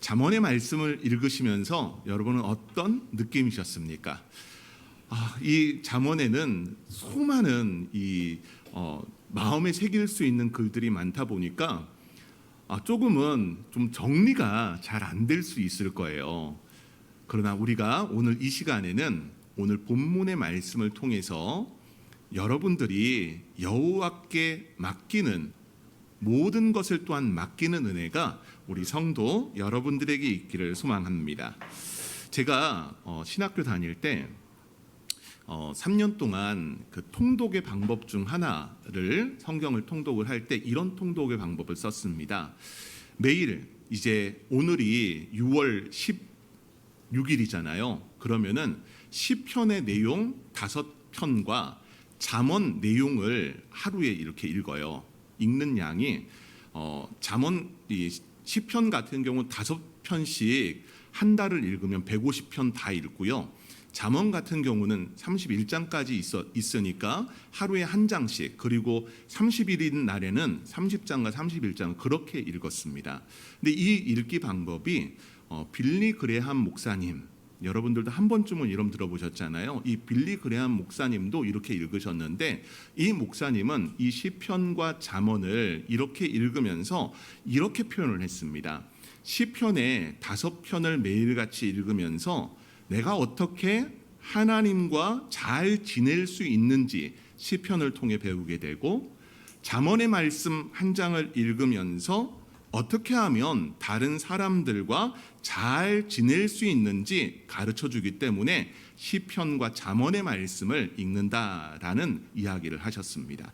잠언의 말씀을 읽으시면서 여러분은 어떤 느낌이셨습니까? 이 잠언에는 수많은 마음에 새길 수 있는 글들이 많다 보니까 조금은 좀 정리가 잘 안 될 수 있을 거예요. 그러나 우리가 오늘 이 시간에는 오늘 본문의 말씀을 통해서 여러분들이 여호와께 맡기는 모든 것을 또한 맡기는 은혜가 우리 성도 여러분들에게 있기를 소망합니다. 제가 신학교 다닐 때 3년 동안 그 통독의 방법 중 하나를 성경을 통독을 할 때 이런 통독의 방법을 썼습니다. 매일 이제 오늘이 6월 16일이잖아요. 그러면은 시편의 내용 5편과 잠언 내용을 하루에 이렇게 읽어요. 읽는 양이 잠언 시편 같은 경우 5편씩 한 달을 읽으면 150편 다 읽고요. 잠언 같은 경우는 31장까지 있으니까 하루에 한 장씩, 그리고 30일인 날에는 30장과 31장 그렇게 읽었습니다. 근데 이 읽기 방법이 빌리 그레함 목사님, 여러분들도 한 번쯤은 이름 들어보셨잖아요. 이 빌리 그레함 목사님도 이렇게 읽으셨는데, 이 목사님은 이 시편과 잠언을 이렇게 읽으면서 이렇게 표현을 했습니다. 시편의 5편을 매일같이 읽으면서 내가 어떻게 하나님과 잘 지낼 수 있는지 시편을 통해 배우게 되고, 잠언의 말씀 한 장을 읽으면서 어떻게 하면 다른 사람들과 잘 지낼 수 있는지 가르쳐 주기 때문에 시편과 잠언의 말씀을 읽는다라는 이야기를 하셨습니다.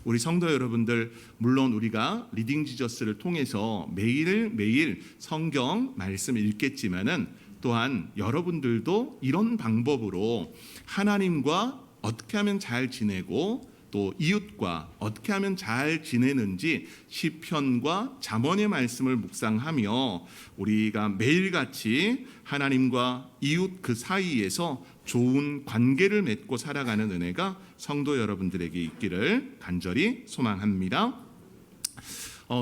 우리 성도 여러분들, 물론 우리가 리딩 지저스를 통해서 매일매일 성경 말씀을 읽겠지만은 또한 여러분들도 이런 방법으로 하나님과 어떻게 하면 잘 지내고 또 이웃과 어떻게 하면 잘 지내는지 시편과 잠언의 말씀을 묵상하며 우리가 매일같이 하나님과 이웃 그 사이에서 좋은 관계를 맺고 살아가는 은혜가 성도 여러분들에게 있기를 간절히 소망합니다.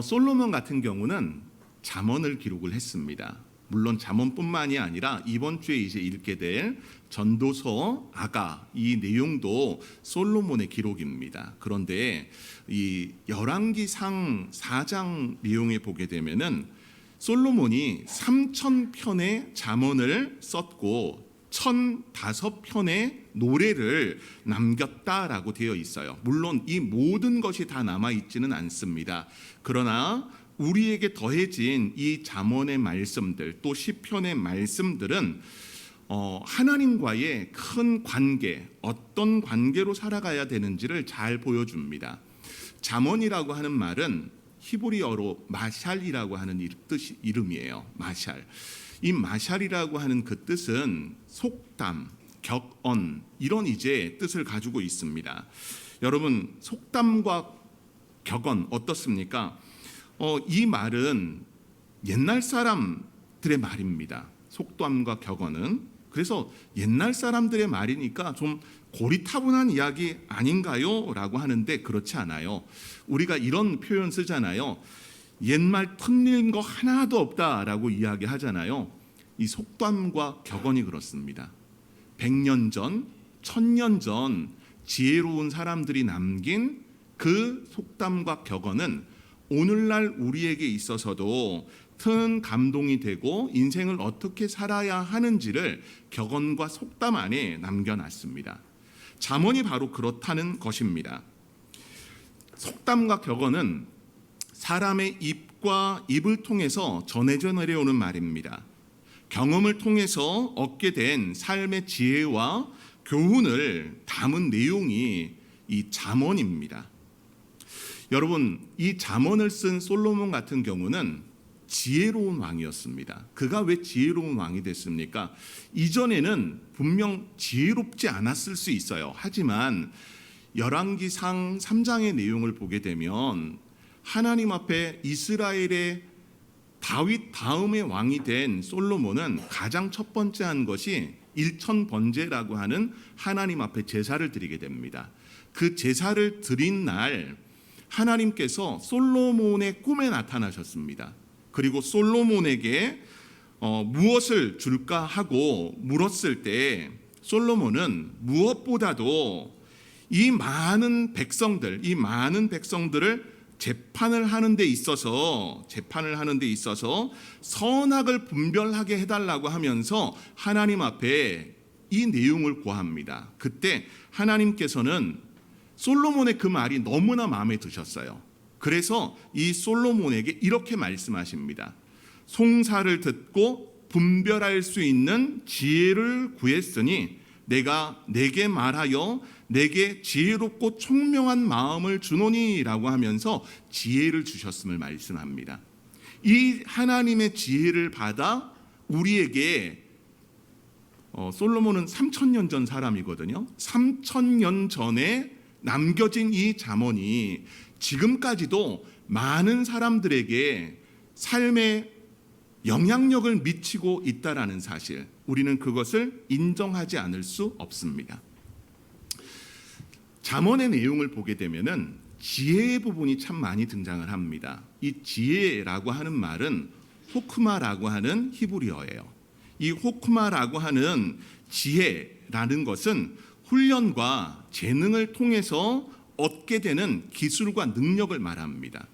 솔로몬 같은 경우는 잠언을 기록을 했습니다. 물론 잠언뿐만이 아니라 이번 주에 이제 읽게 될 전도서 아가, 이 내용도 솔로몬의 기록입니다. 그런데 이 열왕기상 4장 내용에 보게 되면은 솔로몬이 3,000편의 잠언을 썼고 1,005편의 노래를 남겼다라고 되어 있어요. 물론 이 모든 것이 다 남아 있지는 않습니다. 그러나 우리에게 더해진 이 잠언의 말씀들, 또 시편의 말씀들은 하나님과의 큰 관계, 어떤 관계로 살아가야 되는지를 잘 보여줍니다. 잠언이라고 하는 말은 히브리어로 마샬이라고 하는 이름이에요. 마샬. 이 마샬이라고 하는 그 뜻은 속담, 격언, 이런 이제 뜻을 가지고 있습니다. 여러분, 속담과 격언 어떻습니까? 이 말은 옛날 사람들의 말입니다. 속담과 격언은. 그래서 옛날 사람들의 말이니까 좀 고리타분한 이야기 아닌가요? 라고 하는데 그렇지 않아요. 우리가 이런 표현 쓰잖아요. 옛말 틀린 거 하나도 없다라고 이야기하잖아요. 이 속담과 격언이 그렇습니다. 100년 전, 1000년 전 지혜로운 사람들이 남긴 그 속담과 격언은 오늘날 우리에게 있어서도 큰 감동이 되고 인생을 어떻게 살아야 하는지를 격언과 속담 안에 남겨놨습니다. 잠언이 바로 그렇다는 것입니다. 속담과 격언은 사람의 입과 입을 통해서 전해져 내려오는 말입니다. 경험을 통해서 얻게 된 삶의 지혜와 교훈을 담은 내용이 이 잠언입니다. 여러분, 이 잠언을 쓴 솔로몬 같은 경우는 지혜로운 왕이었습니다. 그가 왜 지혜로운 왕이 됐습니까? 이전에는 분명 지혜롭지 않았을 수 있어요. 하지만 열왕기상 3장의 내용을 보게 되면 하나님 앞에 이스라엘의 다윗 다음의 왕이 된 솔로몬은 가장 첫 번째 한 것이 일천번제라고 하는 하나님 앞에 제사를 드리게 됩니다. 그 제사를 드린 날 하나님께서 솔로몬의 꿈에 나타나셨습니다. 그리고 솔로몬에게 무엇을 줄까 하고 물었을 때 솔로몬은 무엇보다도 이 많은 백성들을 재판을 하는 데 있어서 선악을 분별하게 해달라고 하면서 하나님 앞에 이 내용을 구합니다. 그때 하나님께서는 솔로몬의 그 말이 너무나 마음에 드셨어요. 그래서 이 솔로몬에게 이렇게 말씀하십니다. 송사를 듣고 분별할 수 있는 지혜를 구했으니 내가 내게 말하여 내게 지혜롭고 총명한 마음을 주노니라고 하면서 지혜를 주셨음을 말씀합니다. 이 하나님의 지혜를 받아 우리에게 솔로몬은 3000년 전 사람이거든요. 3000년 전에 남겨진 이 잠언이 지금까지도 많은 사람들에게 삶에 영향력을 미치고 있다라는 사실, 우리는 그것을 인정하지 않을 수 없습니다. 잠언의 내용을 보게 되면은 지혜의 부분이 참 많이 등장을 합니다. 이 지혜라고 하는 말은 호크마라고 하는 히브리어예요. 이 호크마라고 하는 지혜라는 것은 훈련과 재능을 통해서 얻게 되는 기술과 능력을 말합니다.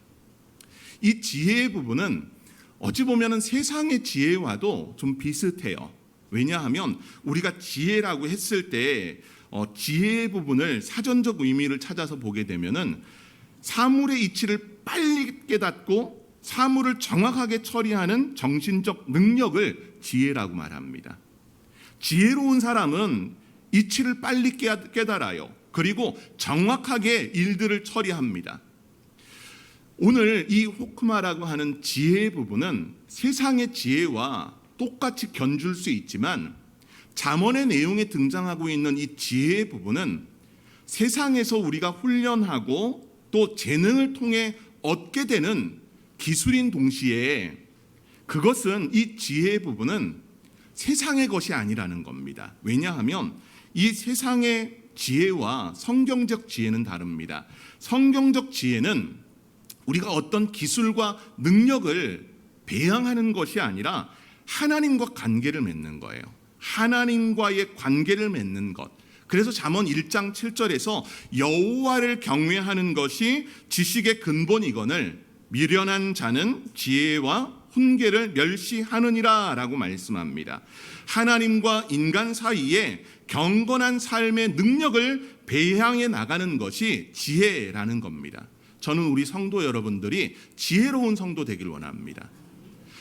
이 지혜의 부분은 어찌 보면 세상의 지혜와도 좀 비슷해요. 왜냐하면 우리가 지혜라고 했을 때 지혜의 부분을 사전적 의미를 찾아서 보게 되면은 사물의 이치를 빨리 깨닫고 사물을 정확하게 처리하는 정신적 능력을 지혜라고 말합니다. 지혜로운 사람은 이치를 빨리 깨달아요. 그리고 정확하게 일들을 처리합니다. 오늘 이 호크마라고 하는 지혜의 부분은 세상의 지혜와 똑같이 견줄 수 있지만 잠언의 내용에 등장하고 있는 이 지혜의 부분은 세상에서 우리가 훈련하고 또 재능을 통해 얻게 되는 기술인 동시에 그것은 이 지혜의 부분은 세상의 것이 아니라는 겁니다. 왜냐하면 이 세상의 지혜와 성경적 지혜는 다릅니다. 성경적 지혜는 우리가 어떤 기술과 능력을 배양하는 것이 아니라 하나님과 관계를 맺는 거예요. 하나님과의 관계를 맺는 것. 그래서 잠언 1장 7절에서 여호와를 경외하는 것이 지식의 근본이거늘 미련한 자는 지혜와 훈계를 멸시하느니라 라고 말씀합니다. 하나님과 인간 사이에 경건한 삶의 능력을 배양해 나가는 것이 지혜라는 겁니다. 저는 우리 성도 여러분들이 지혜로운 성도 되길 원합니다.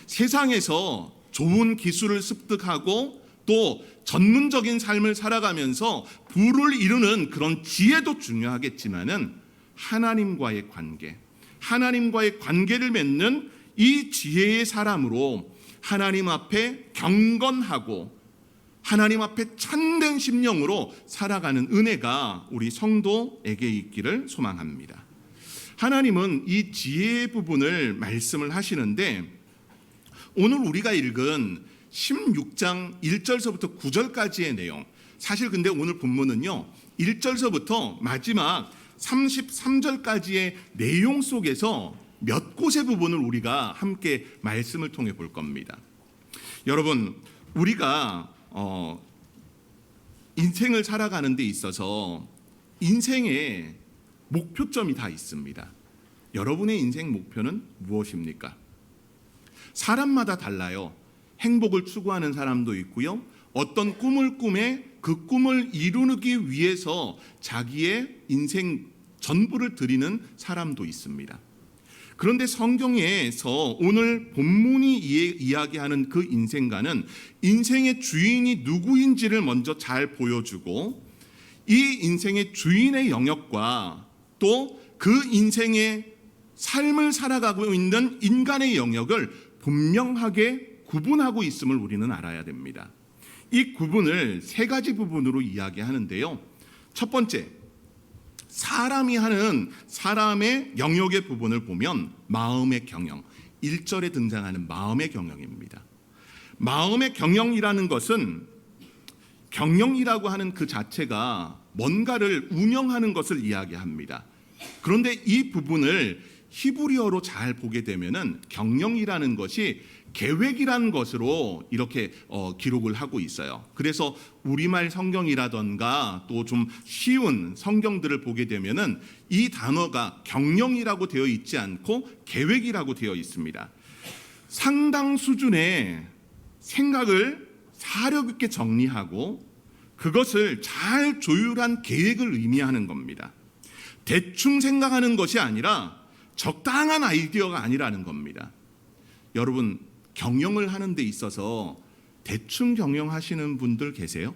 세상에서 좋은 기술을 습득하고 또 전문적인 삶을 살아가면서 부를 이루는 그런 지혜도 중요하겠지만은 하나님과의 관계를 맺는 이 지혜의 사람으로 하나님 앞에 경건하고 하나님 앞에 참된 심령으로 살아가는 은혜가 우리 성도에게 있기를 소망합니다. 하나님은 이 지혜의 부분을 말씀을 하시는데 오늘 우리가 읽은 16장 1절서부터 9절까지의 내용, 사실 근데 오늘 본문은요 1절서부터 마지막 33절까지의 내용 속에서 몇 곳의 부분을 우리가 함께 말씀을 통해 볼 겁니다. 여러분, 우리가 인생을 살아가는 데 있어서 인생의 목표점이 다 있습니다. 여러분의 인생 목표는 무엇입니까? 사람마다 달라요. 행복을 추구하는 사람도 있고요. 어떤 꿈을 꾸매 그 꿈을 이루기 위해서 자기의 인생 전부를 드리는 사람도 있습니다. 그런데 성경에서 오늘 본문이 이야기하는 그 인생관은 인생의 주인이 누구인지를 먼저 잘 보여주고 이 인생의 주인의 영역과 또 그 인생의 삶을 살아가고 있는 인간의 영역을 분명하게 구분하고 있음을 우리는 알아야 됩니다. 이 구분을 세 가지 부분으로 이야기하는데요. 첫 번째, 사람이 하는 사람의 영역의 부분을 보면 마음의 경영, 1절에 등장하는 마음의 경영입니다. 마음의 경영이라는 것은 경영이라고 하는 그 자체가 뭔가를 운영하는 것을 이야기합니다. 그런데 이 부분을 히브리어로 잘 보게 되면은 경영이라는 것이 계획이라는 것으로 이렇게 기록을 하고 있어요. 그래서 우리말 성경이라던가 또 좀 쉬운 성경들을 보게 되면은 이 단어가 경영이라고 되어 있지 않고 계획이라고 되어 있습니다. 상당 수준의 생각을 사력 있게 정리하고 그것을 잘 조율한 계획을 의미하는 겁니다. 대충 생각하는 것이 아니라 적당한 아이디어가 아니라는 겁니다. 여러분, 경영을 하는 데 있어서 대충 경영하시는 분들 계세요?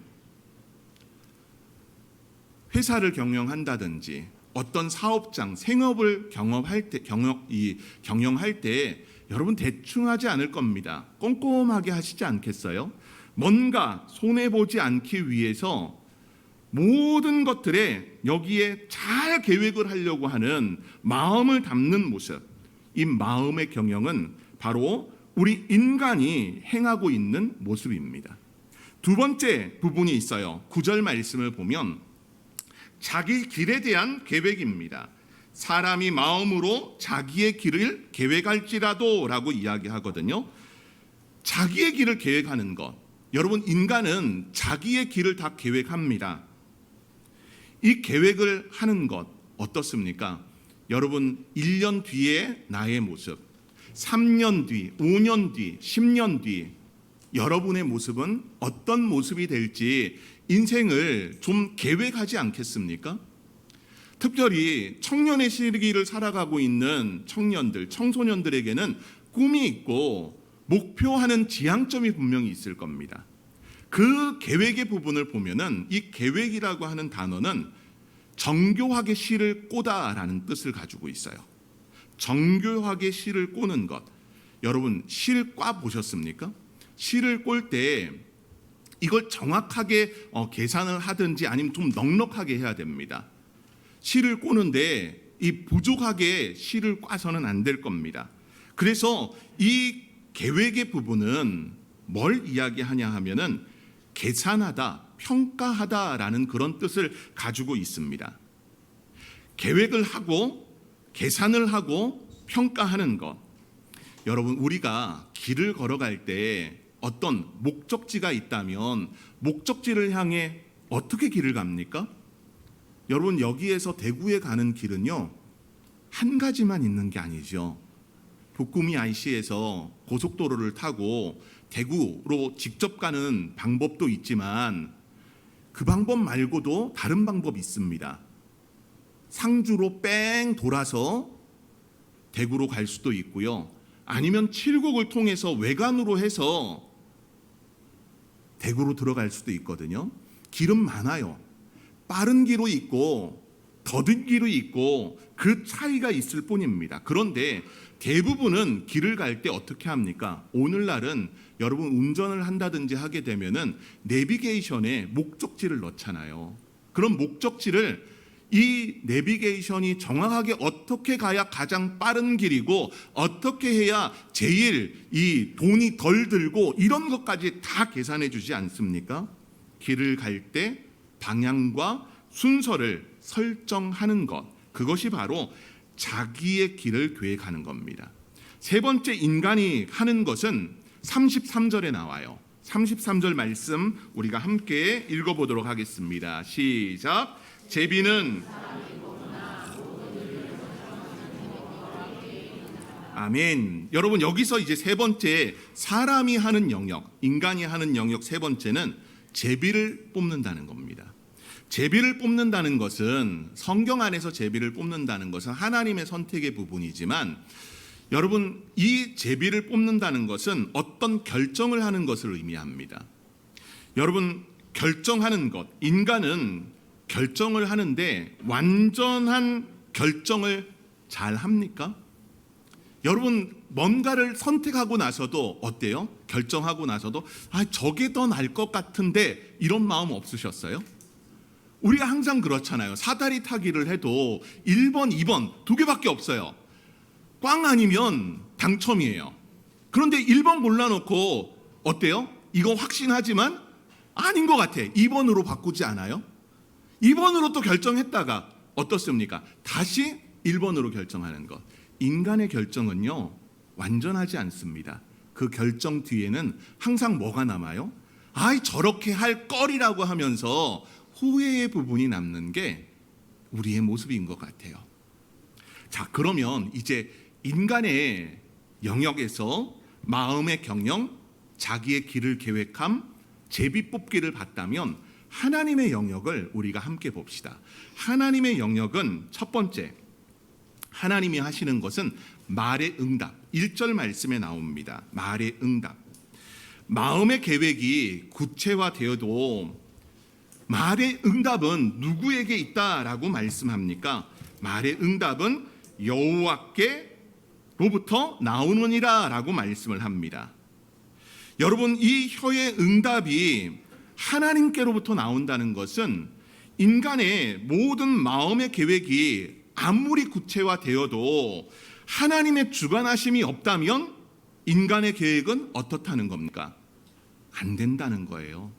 회사를 경영한다든지 어떤 사업장, 생업을 경영할 때 여러분 대충 하지 않을 겁니다. 꼼꼼하게 하시지 않겠어요? 뭔가 손해보지 않기 위해서 모든 것들에 여기에 잘 계획을 하려고 하는 마음을 담는 모습, 이 마음의 경영은 바로 우리 인간이 행하고 있는 모습입니다. 두 번째 부분이 있어요. 9절 말씀을 보면 자기 길에 대한 계획입니다. 사람이 마음으로 자기의 길을 계획할지라도 라고 이야기하거든요. 자기의 길을 계획하는 것. 여러분, 인간은 자기의 길을 다 계획합니다. 이 계획을 하는 것 어떻습니까? 여러분, 1년 뒤에 나의 모습, 3년 뒤, 5년 뒤, 10년 뒤 여러분의 모습은 어떤 모습이 될지 인생을 좀 계획하지 않겠습니까? 특별히 청년의 시기를 살아가고 있는 청년들, 청소년들에게는 꿈이 있고 목표하는 지향점이 분명히 있을 겁니다. 그 계획의 부분을 보면은 이 계획이라고 하는 단어는 정교하게 실을 꼬다라는 뜻을 가지고 있어요. 정교하게 실을 꼬는 것. 여러분, 실 꽈 보셨습니까? 실을 꼴 때 이걸 정확하게 계산을 하든지 아니면 좀 넉넉하게 해야 됩니다. 실을 꼬는데 이 부족하게 실을 꽈서는 안 될 겁니다. 그래서 이 계획의 부분은 뭘 이야기하냐 하면은 계산하다, 평가하다라는 그런 뜻을 가지고 있습니다. 계획을 하고 계산을 하고 평가하는 것. 여러분, 우리가 길을 걸어갈 때 어떤 목적지가 있다면 목적지를 향해 어떻게 길을 갑니까? 여러분, 여기에서 대구에 가는 길은요, 한 가지만 있는 게 아니죠. 북구미 IC에서 고속도로를 타고 대구로 직접 가는 방법도 있지만 그 방법 말고도 다른 방법이 있습니다. 상주로 뺑 돌아서 대구로 갈 수도 있고요. 아니면 칠곡을 통해서 외관으로 해서 대구로 들어갈 수도 있거든요. 길은 많아요. 빠른 길이 있고 더딘 길이 있고 그 차이가 있을 뿐입니다. 그런데 대부분은 길을 갈 때 어떻게 합니까? 오늘날은 여러분 운전을 한다든지 하게 되면은 내비게이션에 목적지를 넣잖아요. 그럼 목적지를 이 내비게이션이 정확하게 어떻게 가야 가장 빠른 길이고 어떻게 해야 제일 이 돈이 덜 들고 이런 것까지 다 계산해 주지 않습니까? 길을 갈 때 방향과 순서를 설정하는 것, 그것이 바로 자기의 길을 계획하는 겁니다. 세 번째 인간이 하는 것은 33절에 나와요. 33절 말씀 우리가 함께 읽어보도록 하겠습니다. 시작. 제비는 아멘. 여러분, 여기서 이제 세 번째 사람이 하는 영역, 인간이 하는 영역 세 번째는 제비를 뽑는다는 겁니다. 제비를 뽑는다는 것은 성경 안에서 제비를 뽑는다는 것은 하나님의 선택의 부분이지만 여러분, 이 제비를 뽑는다는 것은 어떤 결정을 하는 것을 의미합니다. 여러분, 결정하는 것, 인간은 결정을 하는데 완전한 결정을 잘 합니까? 여러분, 뭔가를 선택하고 나서도 어때요? 결정하고 나서도 저게 더 나을 것 같은데 이런 마음 없으셨어요? 우리가 항상 그렇잖아요. 사다리 타기를 해도 1번, 2번 두 개밖에 없어요. 꽝 아니면 당첨이에요. 그런데 1번 골라놓고 어때요? 이거 확신하지만 아닌 것 같아. 2번으로 바꾸지 않아요? 2번으로 또 결정했다가 어떻습니까? 다시 1번으로 결정하는 것. 인간의 결정은요, 완전하지 않습니다. 그 결정 뒤에는 항상 뭐가 남아요? 저렇게 할 거리라고 하면서 후회의 부분이 남는 게 우리의 모습인 것 같아요. 자, 그러면 이제 인간의 영역에서 마음의 경영, 자기의 길을 계획함, 제비 뽑기를 봤다면 하나님의 영역을 우리가 함께 봅시다. 하나님의 영역은 첫 번째, 하나님이 하시는 것은 말의 응답. 1절 말씀에 나옵니다. 말의 응답. 마음의 계획이 구체화되어도 말의 응답은 누구에게 있다라고 말씀합니까? 말의 응답은 여호와께로부터 나오느니라라고 말씀을 합니다. 여러분, 이 혀의 응답이 하나님께로부터 나온다는 것은 인간의 모든 마음의 계획이 아무리 구체화되어도 하나님의 주관하심이 없다면 인간의 계획은 어떻다는 겁니까? 안 된다는 거예요.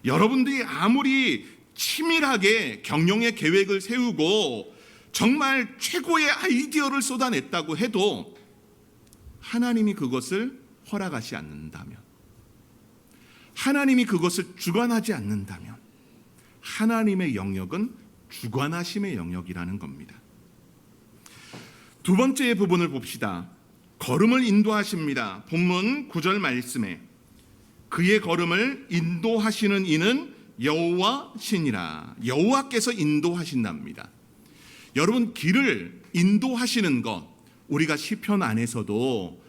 여러분들이 아무리 치밀하게 경영의 계획을 세우고 정말 최고의 아이디어를 쏟아냈다고 해도 하나님이 그것을 허락하지 않는다면, 하나님이 그것을 주관하지 않는다면 하나님의 영역은 주관하심의 영역이라는 겁니다. 두 번째 부분을 봅시다. 걸음을 인도하십니다. 본문 9절 말씀에 그의 걸음을 인도하시는 이는 여호와시니라. 여호와께서 인도하신답니다. 여러분, 길을 인도하시는 것, 우리가 시편 안에서도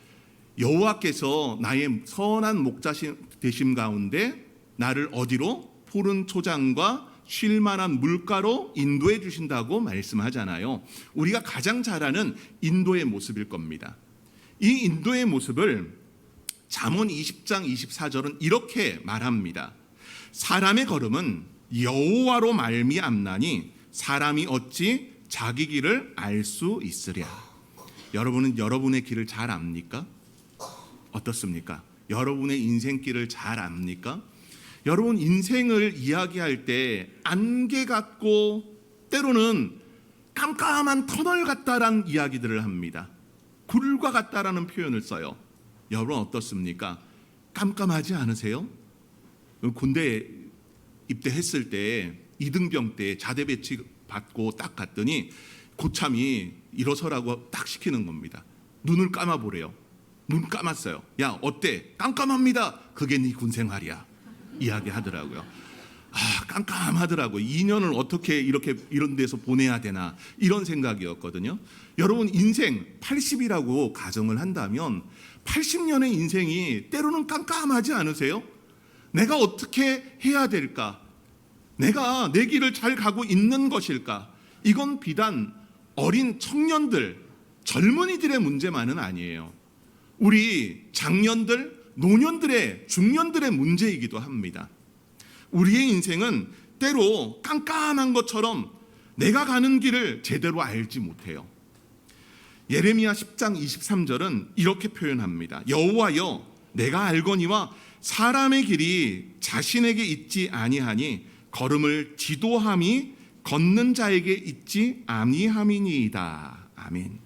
여호와께서 나의 선한 목자 되심 가운데 나를 어디로? 푸른 초장과 쉴 만한 물가로 인도해 주신다고 말씀하잖아요. 우리가 가장 잘 아는 인도의 모습일 겁니다. 이 인도의 모습을 잠언 20장 24절은 이렇게 말합니다. 사람의 걸음은 여호와로 말미암나니 사람이 어찌 자기 길을 알 수 있으랴. 여러분은 여러분의 길을 잘 압니까? 어떻습니까? 여러분의 인생길을 잘 압니까? 여러분, 인생을 이야기할 때 안개 같고 때로는 깜깜한 터널 같다라는 이야기들을 합니다. 굴과 같다라는 표현을 써요. 여러분 어떻습니까? 깜깜하지 않으세요? 군대 입대했을 때 이등병 때 자대 배치 받고 딱 갔더니 고참이 일어서라고 딱 시키는 겁니다. 눈을 감아보래요. 눈 감았어요. 야, 어때? 깜깜합니다. 그게 네 군생활이야. 이야기하더라고요. 깜깜하더라고요. 2년을 어떻게 이런 데서 보내야 되나, 이런 생각이었거든요. 여러분, 인생 80이라고 가정을 한다면 80년의 인생이 때로는 깜깜하지 않으세요? 내가 어떻게 해야 될까? 내가 내 길을 잘 가고 있는 것일까? 이건 비단 어린 청년들, 젊은이들의 문제만은 아니에요. 우리 장년들, 노년들의, 중년들의 문제이기도 합니다. 우리의 인생은 때로 깜깜한 것처럼 내가 가는 길을 제대로 알지 못해요. 예레미야 10장 23절은 이렇게 표현합니다. 여호와여, 내가 알거니와 사람의 길이 자신에게 있지 아니하니 걸음을 지도함이 걷는 자에게 있지 아니함이니이다. 아멘.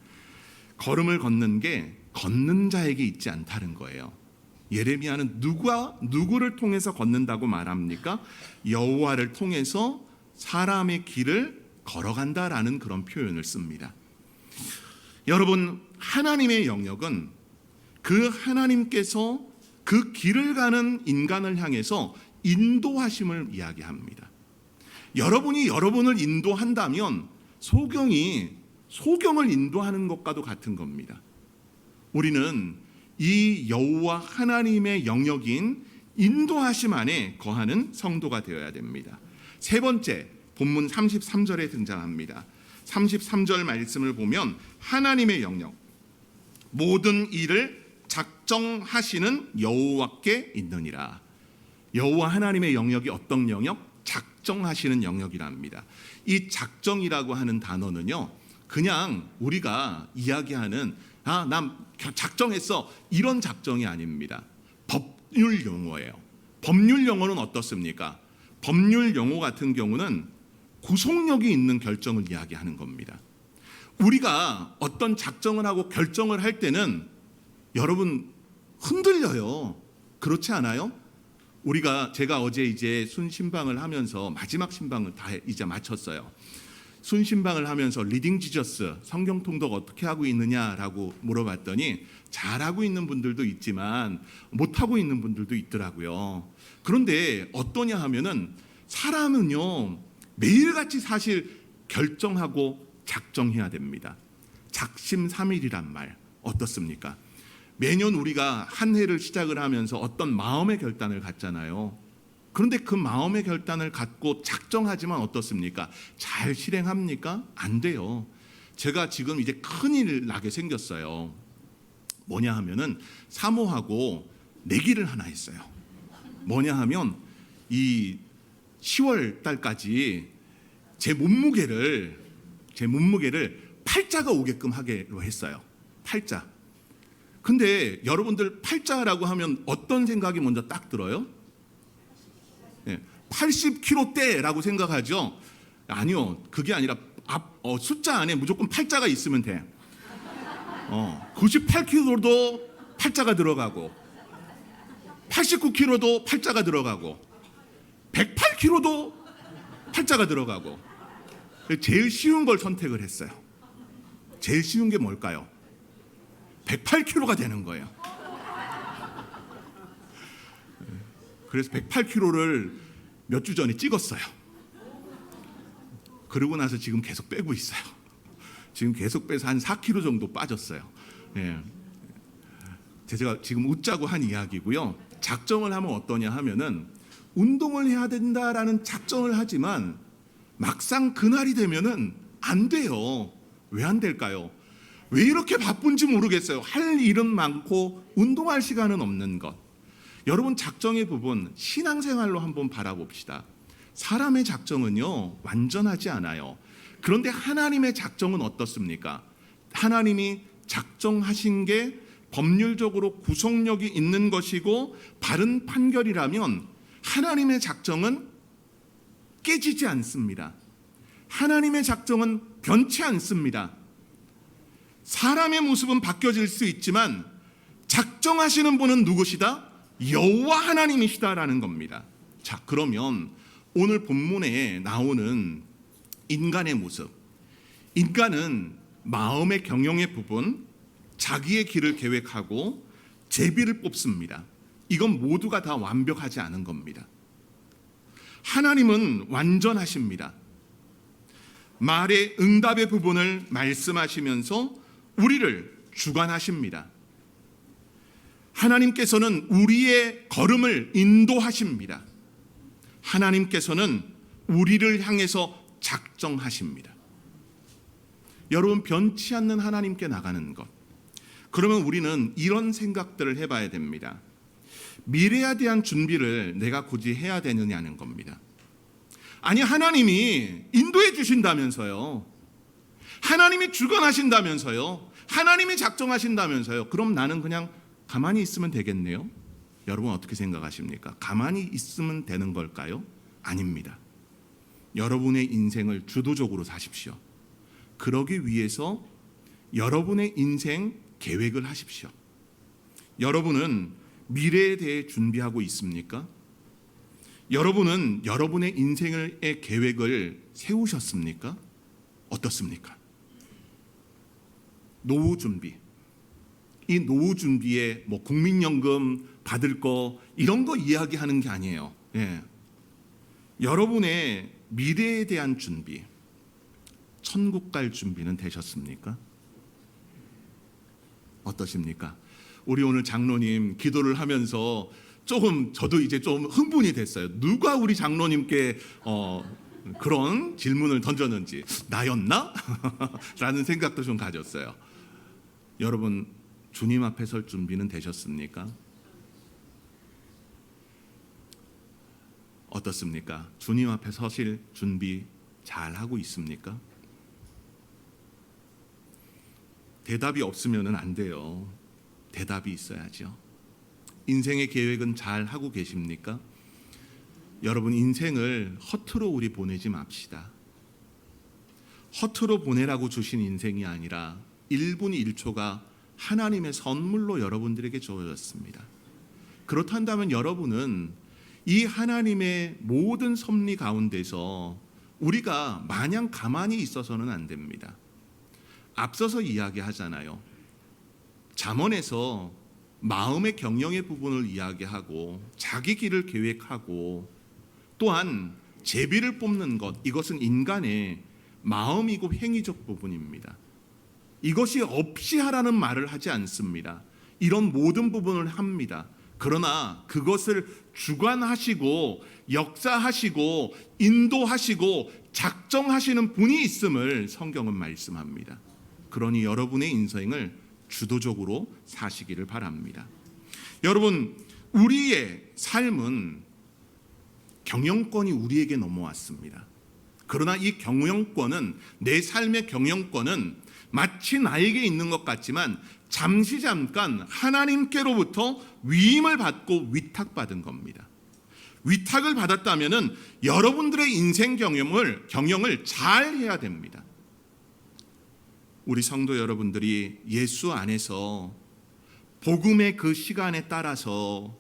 걸음을 걷는 게 걷는 자에게 있지 않다는 거예요. 예레미야는 누구를 통해서 걷는다고 말합니까? 여호와를 통해서 사람의 길을 걸어간다라는 그런 표현을 씁니다. 여러분, 하나님의 영역은 그 하나님께서 그 길을 가는 인간을 향해서 인도하심을 이야기합니다. 여러분이 여러분을 인도한다면 소경을 인도하는 것과도 같은 겁니다. 우리는 이 여호와 하나님의 영역인 인도하심 안에 거하는 성도가 되어야 됩니다. 세 번째, 본문 33절에 등장합니다. 33절 말씀을 보면 하나님의 영역, 모든 일을 작정하시는 여호와께 있느니라. 여호와 하나님의 영역이 어떤 영역? 작정하시는 영역이랍니다. 이 작정이라고 하는 단어는요, 그냥 우리가 이야기하는 난 작정했어, 이런 작정이 아닙니다. 법률 용어예요. 법률 용어는 어떻습니까? 법률 용어 같은 경우는 구속력이 있는 결정을 이야기하는 겁니다. 우리가 어떤 작정을 하고 결정을 할 때는 여러분 흔들려요. 그렇지 않아요? 제가 어제 이제 순신방을 하면서 마지막 신방을 다 이제 마쳤어요. 순신방을 하면서 리딩 지저스 성경 통독 어떻게 하고 있느냐라고 물어봤더니 잘하고 있는 분들도 있지만 못하고 있는 분들도 있더라고요. 그런데 어떠냐 하면은 사람은요 매일같이 사실 결정하고 작정해야 됩니다. 작심삼일이란 말 어떻습니까? 매년 우리가 한 해를 시작을 하면서 어떤 마음의 결단을 갖잖아요. 그런데 그 마음의 결단을 갖고 작정하지만 어떻습니까? 잘 실행합니까? 안 돼요. 제가 지금 이제 큰일 나게 생겼어요. 뭐냐 하면은 사모하고 내기를 하나 했어요. 뭐냐 하면 이 10월 달까지 제 몸무게를 팔자가 오게끔 하기로 했어요. 팔자. 근데 여러분들 팔자라고 하면 어떤 생각이 먼저 딱 들어요? 80kg대라고 생각하죠? 아니요. 그게 아니라 숫자 안에 무조건 팔자가 있으면 돼. 98kg도 팔자가 들어가고 89kg도 팔자가 들어가고 108kg도 팔자가 들어가고 제일 쉬운 걸 선택을 했어요. 제일 쉬운 게 뭘까요? 108kg가 되는 거예요. 그래서 108kg를 몇 주 전에 찍었어요. 그러고 나서 지금 계속 빼고 있어요. 지금 계속 빼서 한 4kg 정도 빠졌어요. 예. 제가 지금 웃자고 한 이야기고요. 작정을 하면 어떠냐 하면은 운동을 해야 된다라는 작정을 하지만 막상 그날이 되면은 안 돼요. 왜 안 될까요? 왜 이렇게 바쁜지 모르겠어요. 할 일은 많고 운동할 시간은 없는 것. 여러분 작정의 부분 신앙생활로 한번 바라봅시다. 사람의 작정은요 완전하지 않아요. 그런데 하나님의 작정은 어떻습니까? 하나님이 작정하신 게 법률적으로 구속력이 있는 것이고 바른 판결이라면 하나님의 작정은 깨지지 않습니다. 하나님의 작정은 변치 않습니다. 사람의 모습은 바뀌어질 수 있지만 작정하시는 분은 누구시다? 여호와 하나님이시다라는 겁니다. 자, 그러면 오늘 본문에 나오는 인간의 모습. 인간은 마음의 경영의 부분, 자기의 길을 계획하고 제비를 뽑습니다. 이건 모두가 다 완벽하지 않은 겁니다. 하나님은 완전하십니다. 말의 응답의 부분을 말씀하시면서 우리를 주관하십니다. 하나님께서는 우리의 걸음을 인도하십니다. 하나님께서는 우리를 향해서 작정하십니다. 여러분 변치 않는 하나님께 나가는 것. 그러면 우리는 이런 생각들을 해봐야 됩니다. 미래에 대한 준비를 내가 굳이 해야 되느냐는 겁니다. 아니 하나님이 인도해 주신다면서요. 하나님이 주관하신다면서요. 하나님이 작정하신다면서요. 그럼 나는 그냥 가만히 있으면 되겠네요. 여러분 어떻게 생각하십니까? 가만히 있으면 되는 걸까요? 아닙니다. 여러분의 인생을 주도적으로 사십시오. 그러기 위해서 여러분의 인생 계획을 하십시오. 여러분은 미래에 대해 준비하고 있습니까? 여러분은 여러분의 인생의 계획을 세우셨습니까? 어떻습니까? 노후 준비. 이 노후 준비에 뭐 국민연금 받을 거 이런 거 이야기하는 게 아니에요. 예. 여러분의 미래에 대한 준비, 천국 갈 준비는 되셨습니까? 어떠십니까? 우리 오늘 장로님 기도를 하면서 조금 저도 이제 좀 흥분이 됐어요. 누가 우리 장로님께 그런 질문을 던졌는지 나였나? 라는 생각도 좀 가졌어요. 여러분 주님 앞에 설 준비는 되셨습니까? 어떻습니까? 주님 앞에 서실 준비 잘 하고 있습니까? 대답이 없으면 안 돼요. 대답이 있어야죠. 인생의 계획은 잘 하고 계십니까? 여러분 인생을 허투루 우리 보내지 맙시다. 허투루 보내라고 주신 인생이 아니라 1분 1초가 하나님의 선물로 여러분들에게 주어졌습니다. 그렇다면 여러분은 이 하나님의 모든 섭리 가운데서 우리가 마냥 가만히 있어서는 안 됩니다. 앞서서 이야기하잖아요. 잠언에서 마음의 경영의 부분을 이야기하고 자기 길을 계획하고 또한 제비를 뽑는 것, 이것은 인간의 마음이고 행위적 부분입니다. 이것이 없이 하라는 말을 하지 않습니다. 이런 모든 부분을 합니다. 그러나 그것을 주관하시고 역사하시고 인도하시고 작정하시는 분이 있음을 성경은 말씀합니다. 그러니 여러분의 인생을 주도적으로 사시기를 바랍니다. 여러분, 우리의 삶은 경영권이 우리에게 넘어왔습니다. 그러나 이 경영권은, 내 삶의 경영권은 마치 나에게 있는 것 같지만 잠깐 하나님께로부터 위임을 받고 위탁받은 겁니다. 위탁을 받았다면 여러분들의 인생 경영을 잘 해야 됩니다. 우리 성도 여러분들이 예수 안에서 복음의 그 시간에 따라서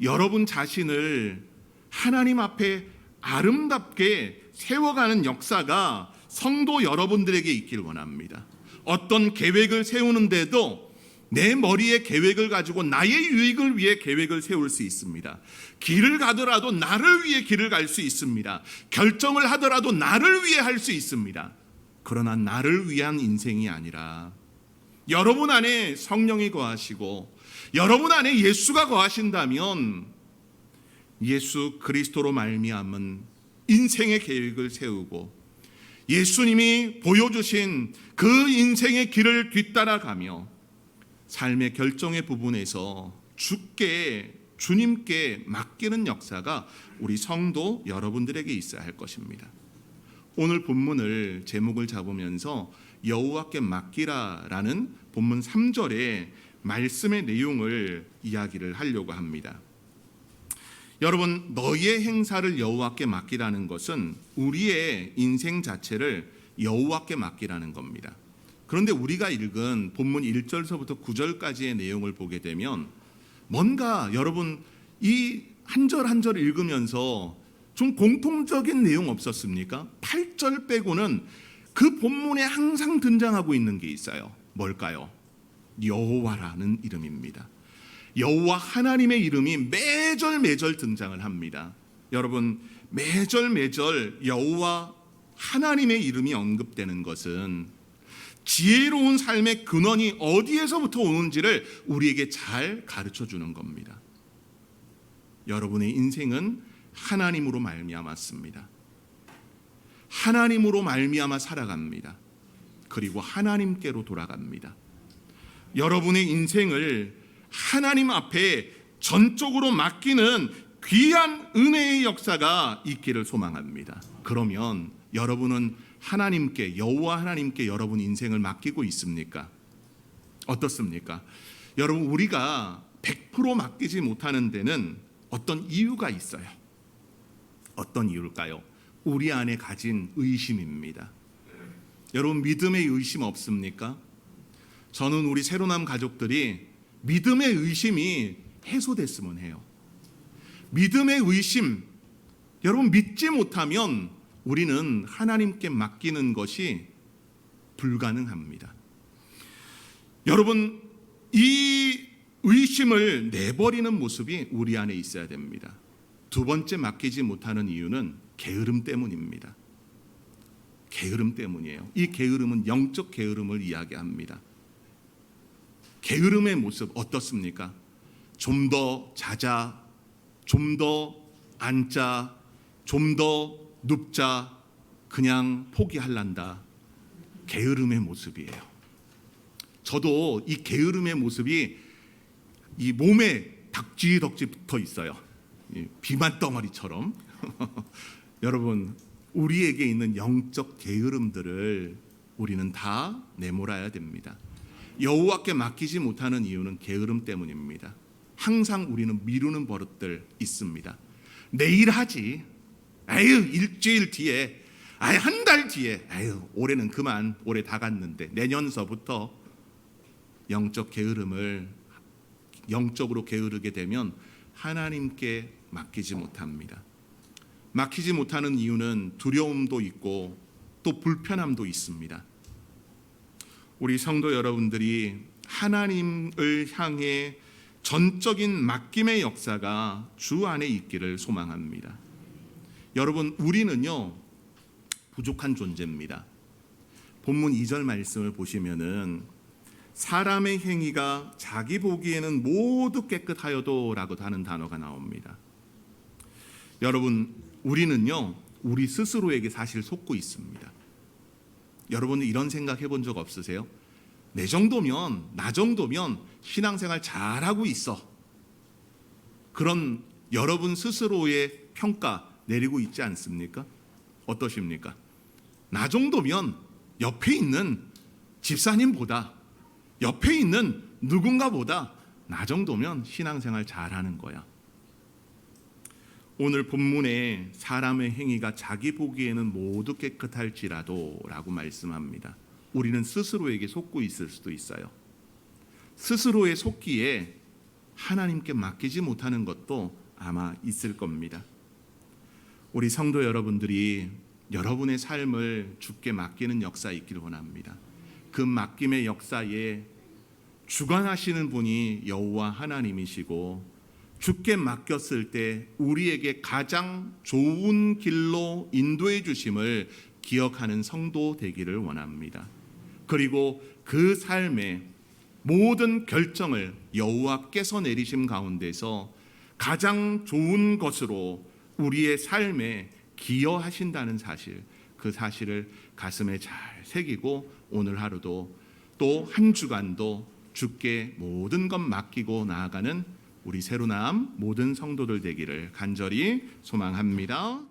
여러분 자신을 하나님 앞에 아름답게 세워가는 역사가 성도 여러분들에게 있길 원합니다. 어떤 계획을 세우는데도 내 머리에 계획을 가지고 나의 유익을 위해 계획을 세울 수 있습니다. 길을 가더라도 나를 위해 길을 갈 수 있습니다. 결정을 하더라도 나를 위해 할 수 있습니다. 그러나 나를 위한 인생이 아니라 여러분 안에 성령이 거하시고 여러분 안에 예수가 거하신다면 예수 그리스도로 말미암은 인생의 계획을 세우고 예수님이 보여주신 그 인생의 길을 뒤따라가며 삶의 결정의 부분에서 주님께 맡기는 역사가 우리 성도 여러분들에게 있어야 할 것입니다. 오늘 본문을 제목을 잡으면서 여호와께 맡기라라는 본문 3절의 말씀의 내용을 이야기를 하려고 합니다. 여러분, 너희의 행사를 여호와께 맡기라는 것은 우리의 인생 자체를 여호와께 맡기라는 겁니다. 그런데 우리가 읽은 본문 1절서부터 9절까지의 내용을 보게 되면 뭔가 여러분 이 한 절 한 절 읽으면서 좀 공통적인 내용 없었습니까? 8절 빼고는 그 본문에 항상 등장하고 있는 게 있어요. 뭘까요? 여호와라는 이름입니다. 여호와 하나님의 이름이 매절 등장을 합니다. 여러분, 매절 여호와 하나님의 이름이 언급되는 것은 지혜로운 삶의 근원이 어디에서부터 오는지를 우리에게 잘 가르쳐 주는 겁니다. 여러분의 인생은 하나님으로 말미암았습니다. 하나님으로 말미암아 살아갑니다. 그리고 하나님께로 돌아갑니다. 여러분의 인생을 하나님 앞에 전적으로 맡기는 귀한 은혜의 역사가 있기를 소망합니다. 그러면 여러분은 하나님께, 여호와 하나님께 여러분 인생을 맡기고 있습니까? 어떻습니까? 여러분, 우리가 100% 맡기지 못하는 데는 어떤 이유가 있어요. 어떤 이유일까요? 우리 안에 가진 의심입니다. 여러분, 믿음의 의심 없습니까? 저는 우리 새로남 가족들이 믿음의 의심이 해소됐으면 해요. 믿음의 의심, 여러분 믿지 못하면 우리는 하나님께 맡기는 것이 불가능합니다. 여러분, 이 의심을 내버리는 모습이 우리 안에 있어야 됩니다. 두 번째 맡기지 못하는 이유는 게으름 때문입니다. 게으름 때문이에요. 이 게으름은 영적 게으름을 이야기합니다. 게으름의 모습 어떻습니까? 좀 더 자자, 좀 더 앉자, 좀 더 눕자, 그냥 포기할란다. 게으름의 모습이에요. 저도 이 게으름의 모습이 이 몸에 덕지덕지 붙어 있어요. 비만 덩어리처럼. 여러분, 우리에게 있는 영적 게으름들을 우리는 다 내몰아야 됩니다. 여호와께 맡기지 못하는 이유는 게으름 때문입니다. 항상 우리는 미루는 버릇들 있습니다. 내일 하지. 에휴, 일주일 뒤에. 한 달 뒤에 올해는 그만, 올해 다 갔는데 내년서부터 영적으로 게으르게 되면 하나님께 맡기지 못합니다. 맡기지 못하는 이유는 두려움도 있고 또 불편함도 있습니다. 우리 성도 여러분들이 하나님을 향해 전적인 맡김의 역사가 주 안에 있기를 소망합니다. 여러분, 우리는요 부족한 존재입니다. 본문 2절 말씀을 보시면은 사람의 행위가 자기 보기에는 모두 깨끗하여도 라고 하는 단어가 나옵니다. 여러분, 우리는요 우리 스스로에게 사실 속고 있습니다. 여러분 이런 생각 해본 적 없으세요? 나 정도면 신앙생활 잘하고 있어. 그런 여러분 스스로의 평가 내리고 있지 않습니까? 어떠십니까? 나 정도면 옆에 있는 집사님보다, 옆에 있는 누군가보다 나 정도면 신앙생활 잘하는 거야. 오늘 본문에 사람의 행위가 자기 보기에는 모두 깨끗할지라도 라고 말씀합니다. 우리는 스스로에게 속고 있을 수도 있어요. 스스로의 속기에 하나님께 맡기지 못하는 것도 아마 있을 겁니다. 우리 성도 여러분들이 여러분의 삶을 주께 맡기는 역사 있기를 원합니다. 그 맡김의 역사에 주관하시는 분이 여호와 하나님이시고, 주께 맡겼을 때 우리에게 가장 좋은 길로 인도해 주심을 기억하는 성도 되기를 원합니다. 그리고 그 삶의 모든 결정을 여호와께서 내리심 가운데서 가장 좋은 것으로 우리의 삶에 기여하신다는 사실, 그 사실을 가슴에 잘 새기고 오늘 하루도 또 한 주간도 주께 모든 것 맡기고 나아가는 우리 새로남 모든 성도들 되기를 간절히 소망합니다.